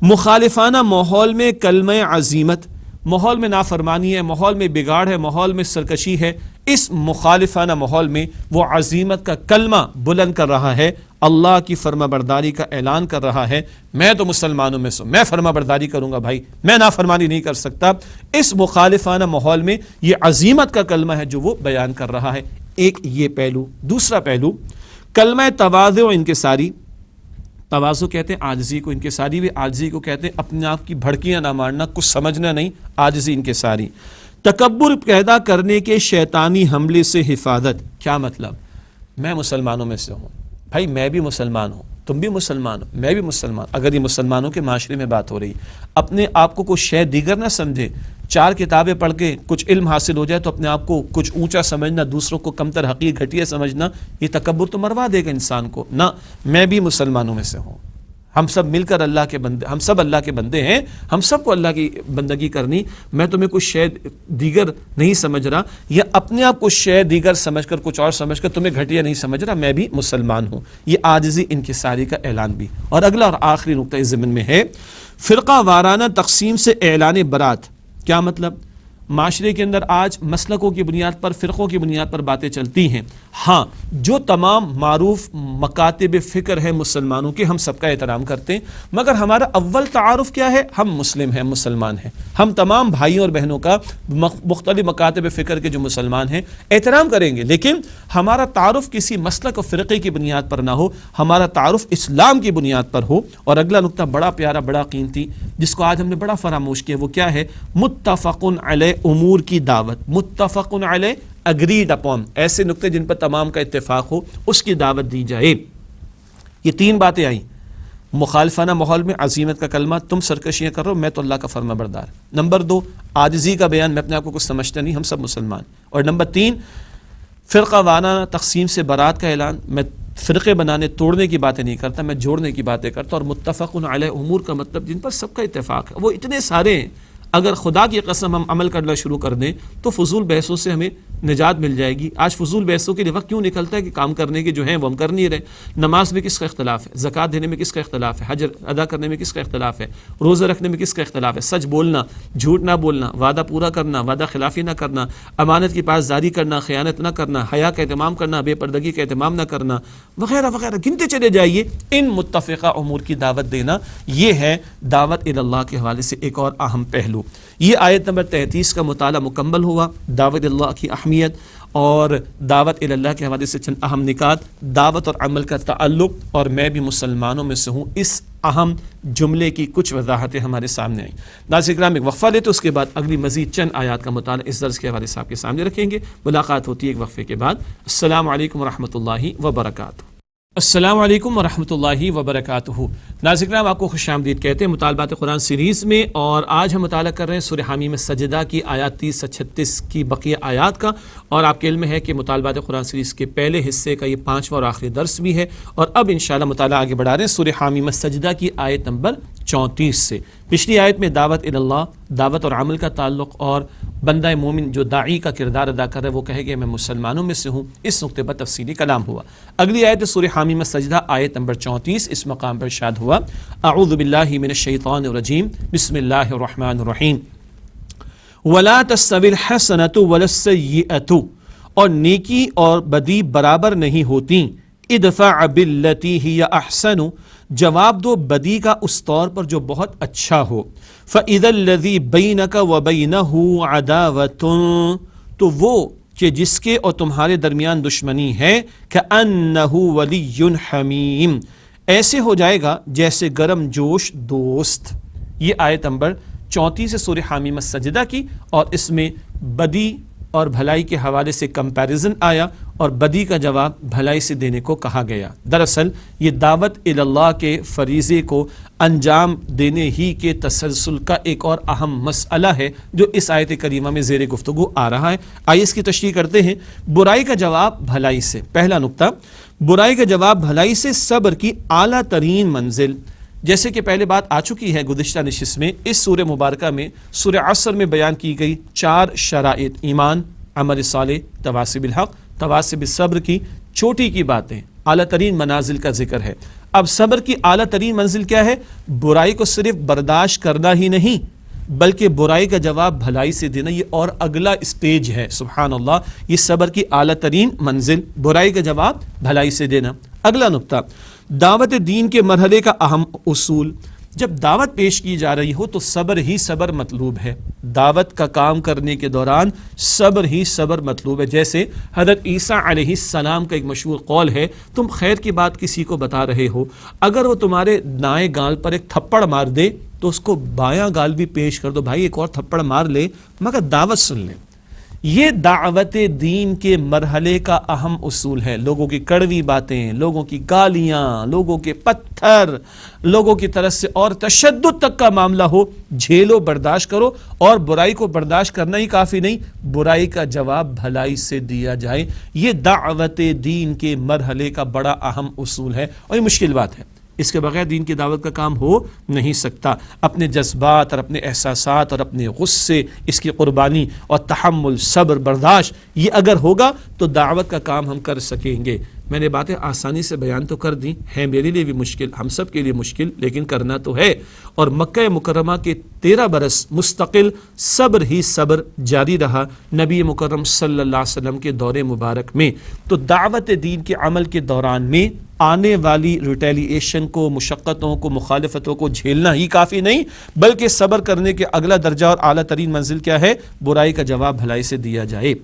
مخالفانہ ماحول میں کلمہ عزیمت، ماحول میں نافرمانی ہے، ماحول میں بگاڑ ہے، ماحول میں سرکشی ہے، اس مخالفانہ ماحول میں وہ عزیمت کا کلمہ بلند کر رہا ہے، اللہ کی فرما برداری کا اعلان کر رہا ہے۔ میں تو مسلمانوں میں سے ہوں، میں فرما برداری کروں گا بھائی، میں نافرمانی نہیں کر سکتا۔ اس مخالفانہ ماحول میں یہ عزیمت کا کلمہ ہے جو وہ بیان کر رہا ہے۔ ایک یہ پہلو۔ دوسرا پہلو، کلمہ تواضع و انکساری۔ تواضع کہتے ہیں عاجزی کو، انکساری بھی عاجزی کو کہتے ہیں، اپنے آپ کی بھڑکیاں نہ مارنا، کچھ سمجھنا نہیں، عاجزی انکساری۔ تکبر پیدا کرنے کے شیطانی حملے سے حفاظت۔ کیا مطلب؟ میں مسلمانوں میں سے ہوں، بھائی میں بھی مسلمان ہوں، تم بھی مسلمان ہو، میں بھی مسلمان۔ اگر یہ مسلمانوں کے معاشرے میں بات ہو رہی، اپنے آپ کو کوئی شے دیگر نہ سمجھے، چار کتابیں پڑھ کے کچھ علم حاصل ہو جائے تو اپنے آپ کو کچھ اونچا سمجھنا، دوسروں کو کمتر حقیر گھٹیا سمجھنا، یہ تکبر تو مروا دے گا انسان کو۔ نہ، میں بھی مسلمانوں میں سے ہوں، ہم سب مل کر اللہ کے بندے، ہم سب اللہ کے بندے ہیں، ہم سب کو اللہ کی بندگی کرنی۔ میں تمہیں کچھ شے دیگر نہیں سمجھ رہا، یا اپنے آپ کو شے دیگر سمجھ کر، کچھ اور سمجھ کر تمہیں گھٹیا نہیں سمجھ رہا، میں بھی مسلمان ہوں۔ یہ عاجزی انکساری کا اعلان بھی۔ اور اگلا اور آخری نقطہ اس ضمن میں ہے، فرقہ وارانہ تقسیم سے اعلان برات۔ کیا مطلب؟ معاشرے کے اندر آج مسلکوں کی بنیاد پر، فرقوں کی بنیاد پر باتیں چلتی ہیں۔ ہاں، جو تمام معروف مکاتب فکر ہے مسلمانوں کے، ہم سب کا احترام کرتے ہیں، مگر ہمارا اول تعارف کیا ہے؟ ہم مسلم ہیں، مسلمان ہیں۔ ہم تمام بھائیوں اور بہنوں کا مختلف مکاتب فکر کے جو مسلمان ہیں احترام کریں گے، لیکن ہمارا تعارف کسی مسلک اور فرقے کی بنیاد پر نہ ہو، ہمارا تعارف اسلام کی بنیاد پر ہو۔ اور اگلا نقطہ بڑا پیارا، بڑا قیمتی، جس کو آج ہم نے بڑا فراموش کیا، وہ کیا ہے؟ متفق علیہ امور کی دعوت۔ متفق علیہ، اگریڈ اپون، ایسے نقطے جن پر تمام کا اتفاق ہو، اس کی دعوت دی جائے۔ یہ تین باتیں آئیں۔ مخالفانہ ماحول میں عزیمت کا کلمہ، تم سرکشیاں کرو، میں تو اللہ کا فرما بردار۔ نمبر دو، عاجزی کا بیان، میں اپنے آپ کو کچھ سمجھتا نہیں، ہم سب مسلمان۔ اور نمبر تین، فرقہ وارانہ تقسیم سے برات کا اعلان، میں فرقے بنانے توڑنے کی باتیں نہیں کرتا، میں جوڑنے کی باتیں کرتا۔ اور متفق علیہ امور کا مطلب جن پر سب کا اتفاق ہے، وہ اتنے سارے ہیں، اگر خدا کی قسم ہم عمل کرنا شروع کر دیں تو فضول بحثوں سے ہمیں نجات مل جائے گی۔ آج فضول بحثوں کے لیے وقت کیوں نکلتا ہے کہ کام کرنے کے جو ہیں وہ ہم کر نہیں رہے۔ نماز میں کس کا اختلاف ہے؟ زکوٰۃ دینے میں کس کا اختلاف ہے؟ حج ادا کرنے میں کس کا اختلاف ہے؟ روزہ رکھنے میں کس کا اختلاف ہے؟ سچ بولنا، جھوٹ نہ بولنا، وعدہ پورا کرنا، وعدہ خلافی نہ کرنا، امانت کی پاسداری کرنا، خیانت نہ کرنا، حیا کا اہتمام کرنا، بے پردگی کا اہتمام نہ کرنا، وغیرہ وغیرہ گنتے چلے جائیے۔ ان متفقہ امور کی دعوت دینا، یہ ہے دعوت اللہ کے حوالے سے ایک اور اہم پہلو۔ یہ آیت نمبر 33 کا مطالعہ مکمل ہوا، دعوت اللہ کی اہمیت اور دعوت اللہ کے حوالے سے چند اہم نکات، دعوت اور عمل کا تعلق، اور میں بھی مسلمانوں میں سے ہوں، اس اہم جملے کی کچھ وضاحتیں ہمارے سامنے آئیں۔ ناظرین کرام، ایک وقفہ لیتے، اس کے بعد اگلی مزید چند آیات کا مطالعہ اس درس کے حوالے سے آپ کے سامنے رکھیں گے۔ ملاقات ہوتی ہے ایک وقفے کے بعد۔ السلام علیکم ورحمۃ اللہ وبرکاتہ۔ السلام علیکم ورحمۃ اللہ وبرکاتہ۔ ناظرین کرام، آپ کو خوش آمدید کہتے ہیں مطالبات قرآن سیریز میں، اور آج ہم مطالعہ کر رہے ہیں سورہ حمیم سجدہ کی آیات 30 سے 36 کی بقیہ آیات کا۔ اور آپ کے علم میں ہے کہ مطالبات قرآن سیریز کے پہلے حصے کا یہ 5واں اور آخری درس بھی ہے، اور اب انشاءاللہ مطالعہ آگے بڑھا رہے ہیں سورہ حمیم سجدہ کی آیت نمبر 34 سے۔ پچھلی آیت میں دعوت اللہ، دعوت اور عمل کا تعلق، اور بندہ مومن جو داعی کا کردار ادا کر رہا ہے وہ کہے کہ میں مسلمانوں میں سے ہوں، اس نقطے پر تفصیلی کلام ہوا۔ اگلی آیت سورہ حمیم سجدہ آیت نمبر 34، اس مقام پر ارشاد ہوا، اعوذ باللہ من الشیطان الرجیم، بسم اللہ الرحمن الرحیم، ولا تستوی الحسنۃ ولا السیئۃ، اور نیکی اور بدی برابر نہیں ہوتی، ادفع باللتی ہی احسن، جواب دو بدی کا اس طور پر جو بہت اچھا ہو، فاذا الذی بینک وبینہ عداوۃ، تو وہ کہ جس کے اور تمہارے درمیان دشمنی ہے، کأنہ ولی حمیم، ایسے ہو جائے گا جیسے گرم جوش دوست. یہ آیت نمبر 34 سے سورہ حامیم السجدہ کی، اور اس میں بدی اور بھلائی کے حوالے سے کمپیریزن آیا اور بدی کا جواب بھلائی سے دینے کو کہا گیا. دراصل یہ دعوت اللہ کے فریضے کو انجام دینے ہی کے تسلسل کا ایک اور اہم مسئلہ ہے جو اس آیت کریمہ میں زیر گفتگو آ رہا ہے. آئیے اس کی تشریح کرتے ہیں. برائی کا جواب بھلائی سے. پہلا نقطہ، برائی کا جواب بھلائی سے صبر کی اعلیٰ ترین منزل. جیسے کہ پہلے بات آ چکی ہے گزشتہ نشست میں، اس سورہ مبارکہ میں سورہ عصر میں بیان کی گئی 4 شرائط: ایمان، عمل صالح، تواصی بالحق، تواصی بالصبر کی چھوٹی کی باتیں، اعلیٰ ترین منازل کا ذکر ہے. اب صبر کی اعلیٰ ترین منزل کیا ہے؟ برائی کو صرف برداشت کرنا ہی نہیں بلکہ برائی کا جواب بھلائی سے دینا، یہ اور اگلا اسٹیج ہے. سبحان اللہ، یہ صبر کی اعلیٰ ترین منزل، برائی کا جواب بھلائی سے دینا. اگلا نقطہ، دعوت دین کے مرحلے کا اہم اصول. جب دعوت پیش کی جا رہی ہو تو صبر ہی صبر مطلوب ہے. دعوت کا کام کرنے کے دوران صبر ہی صبر مطلوب ہے. جیسے حضرت عیسیٰ علیہ السلام کا ایک مشہور قول ہے، تم خیر کی بات کسی کو بتا رہے ہو، اگر وہ تمہارے دائیں گال پر ایک تھپڑ مار دے تو اس کو بایاں گال بھی پیش کر دو، بھائی ایک اور تھپڑ مار لے مگر دعوت سن لے. یہ دعوت دین کے مرحلے کا اہم اصول ہے. لوگوں کی کڑوی باتیں، لوگوں کی گالیاں، لوگوں کے پتھر، لوگوں کی طرف سے اور تشدد تک کا معاملہ ہو، جھیلو، برداشت کرو. اور برائی کو برداشت کرنا ہی کافی نہیں، برائی کا جواب بھلائی سے دیا جائے. یہ دعوت دین کے مرحلے کا بڑا اہم اصول ہے اور یہ مشکل بات ہے. اس کے بغیر دین کی دعوت کا کام ہو نہیں سکتا. اپنے جذبات اور اپنے احساسات اور اپنے غصے، اس کی قربانی اور تحمل، صبر، برداشت، یہ اگر ہوگا تو دعوت کا کام ہم کر سکیں گے. میں نے باتیں آسانی سے بیان تو کر دی ہیں، میرے لیے بھی مشکل، ہم سب کے لیے مشکل، لیکن کرنا تو ہے. اور مکہ مکرمہ کے 13 برس مستقل صبر ہی صبر جاری رہا نبی مکرم صلی اللہ علیہ وسلم کے دور مبارک میں. تو دعوت دین کے عمل کے دوران میں آنے والی ریٹیلیشن کو، مشقتوں کو، مخالفتوں کو جھیلنا ہی کافی نہیں بلکہ صبر کرنے کے اگلا درجہ اور اعلیٰ ترین منزل کیا ہے؟ برائی کا جواب بھلائی سے دیا جائے.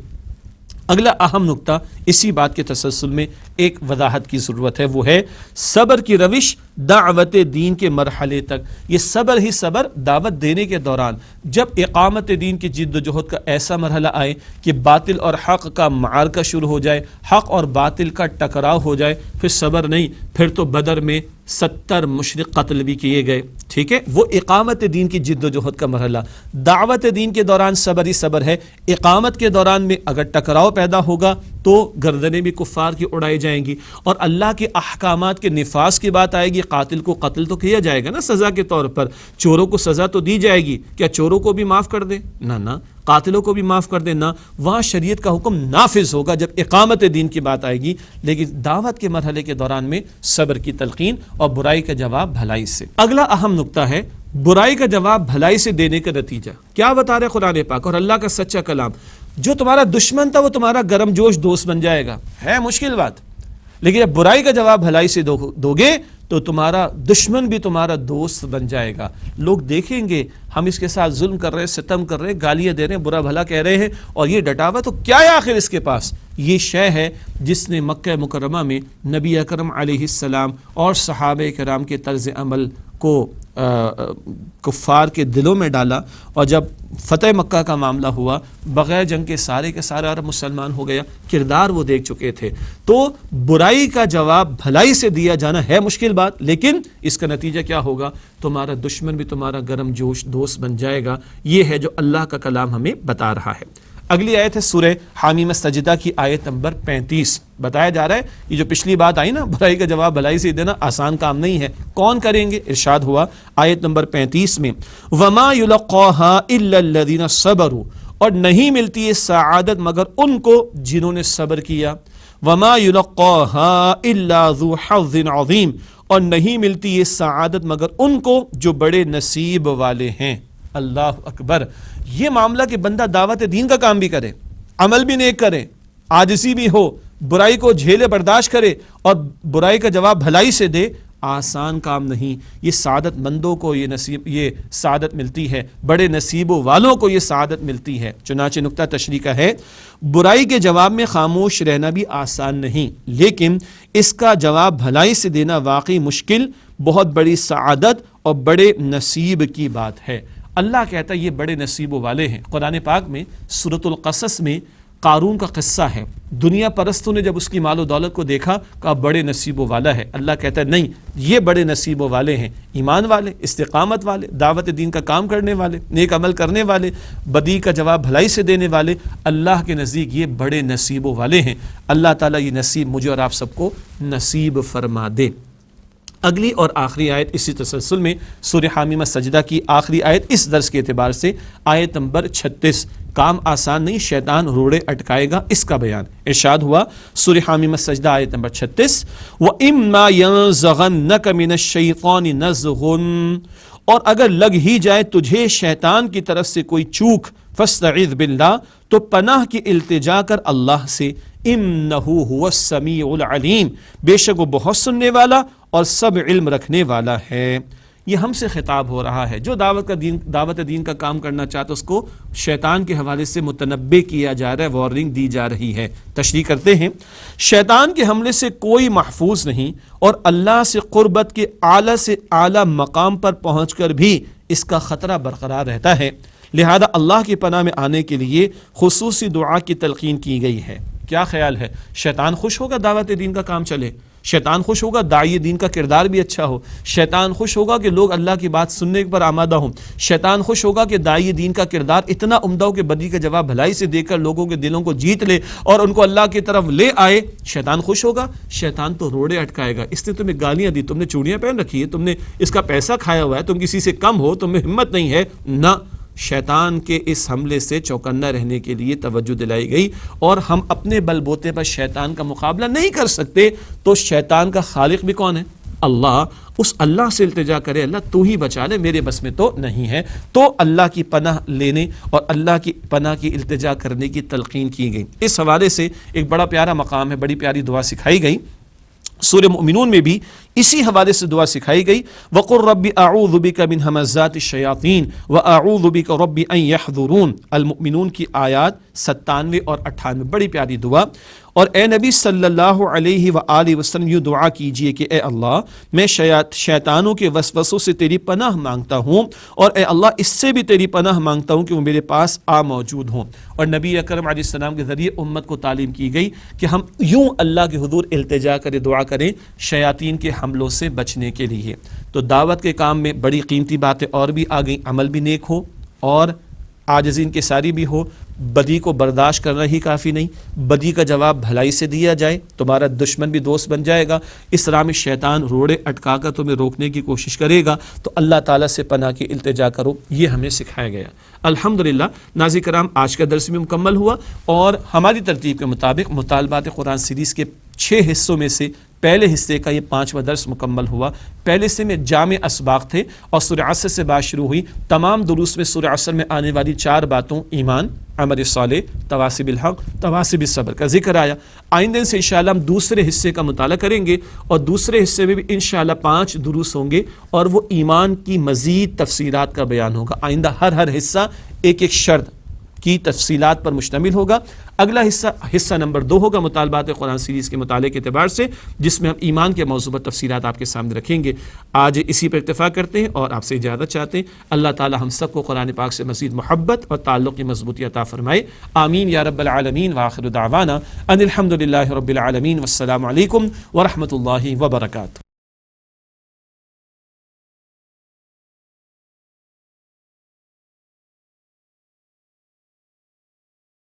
اگلا اہم نقطہ اسی بات کے تسلسل میں ایک وضاحت کی ضرورت ہے، وہ ہے صبر کی روش دعوت دین کے مرحلے تک. یہ صبر ہی صبر دعوت دینے کے دوران جب اقامت دین کی جد و جہد کا ایسا مرحلہ آئے کہ باطل اور حق کا معرکہ شروع ہو جائے، حق اور باطل کا ٹکراؤ ہو جائے، پھر صبر نہیں، پھر تو بدر میں 70 مشرک قتل بھی کیے گئے. ٹھیک ہے، وہ اقامت دین کی جد و جہد کا مرحلہ. دعوت دین کے دوران صبر ہی صبر ہے. اقامت کے دوران میں اگر ٹکراؤ پیدا ہوگا تو گردنیں بھی کفار کی اڑائی جائیں گی اور اللہ کے احکامات کے نفاذ کی بات آئے گی. قاتل کو قتل تو کیا جائے گا نا سزا کے طور پر، چوروں کو سزا تو دی جائے گی. کیا چوروں کو بھی معاف کر دے؟ نہ، قاتلوں کو بھی معاف کر دینا. وہاں شریعت کا حکم نافذ ہوگا جب اقامت دین کی بات آئے گی. لیکن دعوت کے مرحلے کے دوران میں صبر کی تلقین اور برائی کا جواب بھلائی سے. اگلا اہم نقطہ ہے برائی کا جواب بھلائی سے دینے کا نتیجہ. کیا بتا رہے قرآن پاک اور اللہ کا سچا کلام؟ جو تمہارا دشمن تھا وہ تمہارا گرم جوش دوست بن جائے گا. ہے مشکل بات، لیکن جب برائی کا جواب بھلائی سے دو گے تو تمہارا دشمن بھی تمہارا دوست بن جائے گا. لوگ دیکھیں گے ہم اس کے ساتھ ظلم کر رہے ہیں، ستم کر رہے ہیں، گالیاں دے رہے ہیں، برا بھلا کہہ رہے ہیں اور یہ ڈٹا ہوا، تو کیا ہے آخر اس کے پاس؟ یہ شے ہے جس نے مکہ مکرمہ میں نبی اکرم علیہ السلام اور صحابہ کرام کے طرز عمل کو کفار کے دلوں میں ڈالا. اور جب فتح مکہ کا معاملہ ہوا، بغیر جنگ کے سارے عرب مسلمان ہو گیا. کردار وہ دیکھ چکے تھے. تو برائی کا جواب بھلائی سے دیا جانا ہے مشکل بات، لیکن اس کا نتیجہ کیا ہوگا؟ تمہارا دشمن بھی تمہارا گرم جوش دوست بن جائے گا. یہ ہے جو اللہ کا کلام ہمیں بتا رہا ہے. اگلی آیت ہے سورہ حامیم السجدہ کی آیت نمبر 35. بتایا جا رہا ہے یہ جو پچھلی بات آئی نا، برائی کا جواب بھلائی سے دینا آسان کام نہیں ہے. کون کریں گے؟ ارشاد ہوا آیت نمبر 35 میں، وَمَا يُلَقَّاهَا إِلَّا الَّذِينَ صَبَرُوا، اور نہیں ملتی یہ سعادت مگر ان کو جنہوں نے صبر کیا. وَمَا يُلَقَّاهَا إِلَّا ذُو حَظٍّ عَظِيمٍ، اور نہیں ملتی یہ سعادت مگر ان کو جو بڑے نصیب والے ہیں. اللہ اکبر. یہ معاملہ کہ بندہ دعوت دین کا کام بھی کرے، عمل بھی نیک کرے، عاجزی بھی ہو، برائی کو جھیلے، برداشت کرے اور برائی کا جواب بھلائی سے دے، آسان کام نہیں، یہ سعادت مندوں کو یہ سعادت ملتی ہے، بڑے نصیبوں والوں کو یہ سعادت ملتی ہے۔ چنانچہ نکتہ تشریح کا ہے، برائی کے جواب میں خاموش رہنا بھی آسان نہیں، لیکن اس کا جواب بھلائی سے دینا واقعی مشکل، بہت بڑی سعادت اور بڑے نصیب کی بات ہے۔ اللہ کہتا ہے یہ بڑے نصیبوں والے ہیں۔ قرآن پاک میں سورۃ القصص میں قارون کا قصہ ہے، دنیا پرستوں نے جب اس کی مال و دولت کو دیکھا کہا بڑے نصیبوں والا ہے۔ اللہ کہتا ہے نہیں، یہ بڑے نصیبوں والے ہیں، ایمان والے، استقامت والے، دعوت دین کا کام کرنے والے، نیک عمل کرنے والے، بدی کا جواب بھلائی سے دینے والے، اللہ کے نزدیک یہ بڑے نصیبوں والے ہیں۔ اللہ تعالیٰ یہ نصیب مجھے اور آپ سب کو نصیب فرما دے۔ اگلی اور آخری آیت اسی تسلسل میں سورہ حامیمہ سجدہ کی آخری آیت اس درس کے اعتبار سے آیت نمبر 36، کام آسان نہیں، شیطان روڑے اٹکائے گا، اس کا بیان ارشاد ہوا۔ سورہ حامیمہ سجدہ آیت نمبر 36، وَإِمَّا يَنزَغَنَّكَ مِنَ الشَّيْطَانِ نَزْغٌ، اور اگر لگ ہی جائے تجھے شیطان کی طرف سے کوئی چوک، فَاسْتَعِذْ بِاللَّہ، تو پناہ کی التجا کر اللہ سے، إِنَّهُ هُوَ السَّمِيعُ الْعَلِيمُ، بے شک وہ بہت سننے والا اور سب علم رکھنے والا ہے۔ یہ ہم سے خطاب ہو رہا ہے، جو دعوت دین کا کام کرنا چاہتا اس کو شیطان کے حوالے سے متنبہ کیا جا رہا ہے، وارننگ دی جا رہی ہے۔ تشریح کرتے ہیں، شیطان کے حملے سے کوئی محفوظ نہیں، اور اللہ سے قربت کے اعلیٰ سے اعلیٰ مقام پر پہنچ کر بھی اس کا خطرہ برقرار رہتا ہے، لہذا اللہ کی پناہ میں آنے کے لیے خصوصی دعا کی تلقین کی گئی ہے۔ کیا خیال ہے؟ شیطان خوش ہوگا دعوت دین کا کام چلے؟ شیطان خوش ہوگا داعی دین کا کردار بھی اچھا ہو؟ شیطان خوش ہوگا کہ لوگ اللہ کی بات سننے پر آمادہ ہوں؟ شیطان خوش ہوگا کہ داعی دین کا کردار اتنا عمدہ ہو کہ بدی کا جواب بھلائی سے دے کر لوگوں کے دلوں کو جیت لے اور ان کو اللہ کی طرف لے آئے؟ شیطان خوش ہوگا؟ شیطان تو روڑے اٹکائے گا، اس نے تمہیں گالیاں دی، تم نے چوڑیاں پہن رکھی ہے، تم نے اس کا پیسہ کھایا ہوا ہے، تم کسی سے کم ہو، تمہیں ہمت نہیں ہے۔ نہ، شیطان کے اس حملے سے چوکنا رہنے کے لیے توجہ دلائی گئی، اور ہم اپنے بل بوتے پر شیطان کا مقابلہ نہیں کر سکتے، تو شیطان کا خالق بھی کون ہے؟ اللہ۔ اس اللہ سے التجا کرے، اللہ تو ہی بچا لے، میرے بس میں تو نہیں ہے۔ تو اللہ کی پناہ لینے اور اللہ کی پناہ کی التجا کرنے کی تلقین کی گئی۔ اس حوالے سے ایک بڑا پیارا مقام ہے، بڑی پیاری دعا سکھائی گئی سورہ مومنون میں بھی، اسی حوالے سے دعا سکھائی گئی، وَقُلْ رَبِّ أَعُوذُ بِكَ مِنْ هَمَزَاتِ الشَّيَاطِينِ وَأَعُوذُ بِكَ رَبِّ أَنْ يَحْضُرُونَ۔ المؤمنون کی آیات 97 اور 98، بڑی پیاری دعا۔ اور اے نبی صلی اللہ علیہ وآلہ وسلم یہ دعا کیجئے کہ اے اللہ، میں شیطانوں کے وسوسوں سے تیری پناہ مانگتا ہوں، اور اے اللہ اس سے بھی تیری پناہ مانگتا ہوں کہ وہ میرے پاس موجود ہوں۔ اور نبی اکرم علیہ السلام کے ذریعے امت کو تعلیم کی گئی کہ ہم یوں اللہ کے حضور التجا کرے، دعا کریں شیاطین کے حملوں سے بچنے کے لیے۔ تو دعوت کے کام میں بڑی قیمتی باتیں اور بھی آ گئیں، عمل بھی نیک ہو اور عاجزین کے ساری بھی ہو، بدی کو برداشت کرنا ہی کافی نہیں، بدی کا جواب بھلائی سے دیا جائے، تمہارا دشمن بھی دوست بن جائے گا۔ اس راہ میں شیطان روڑے اٹکا کر تمہیں روکنے کی کوشش کرے گا، تو اللہ تعالیٰ سے پناہ کی التجا کرو، یہ ہمیں سکھایا گیا۔ الحمدللہ ناظرین کرام، آج کا درس بھی مکمل ہوا، اور ہماری ترتیب کے مطابق مطالبات قرآن سیریز کے 6 حصوں میں سے پہلے حصے کا یہ 5واں درس مکمل ہوا۔ پہلے حصے میں جامع اسباق تھے، اور سورہ عصر سے بات شروع ہوئی۔ تمام دروس میں سورہ عصر میں آنے والی 4 باتوں، ایمان، عمل صالح، تواصی بالحق، تواصی بالصبر کا ذکر آیا۔ آئندہ سے انشاءاللہ ہم دوسرے حصے کا مطالعہ کریں گے، اور دوسرے حصے میں بھی انشاءاللہ 5 دروس ہوں گے، اور وہ ایمان کی مزید تفصیلات کا بیان ہوگا۔ آئندہ ہر حصہ ایک شرط کی تفصیلات پر مشتمل ہوگا۔ اگلا حصہ نمبر 2 ہوگا مطالبات قرآن سیریز کے مطالعے کے اعتبار سے، جس میں ہم ایمان کے موضوع پر تفصیلات آپ کے سامنے رکھیں گے۔ آج اسی پر اکتفا کرتے ہیں اور آپ سے اجازت چاہتے ہیں۔ اللہ تعالی ہم سب کو قرآن پاک سے مزید محبت اور تعلق کی مضبوطی عطا فرمائے، آمین یا رب العالمین۔ وآخر دعوانا ان الحمد للہ رب العالمین، والسلام علیکم ورحمۃ اللہ وبرکاتہ۔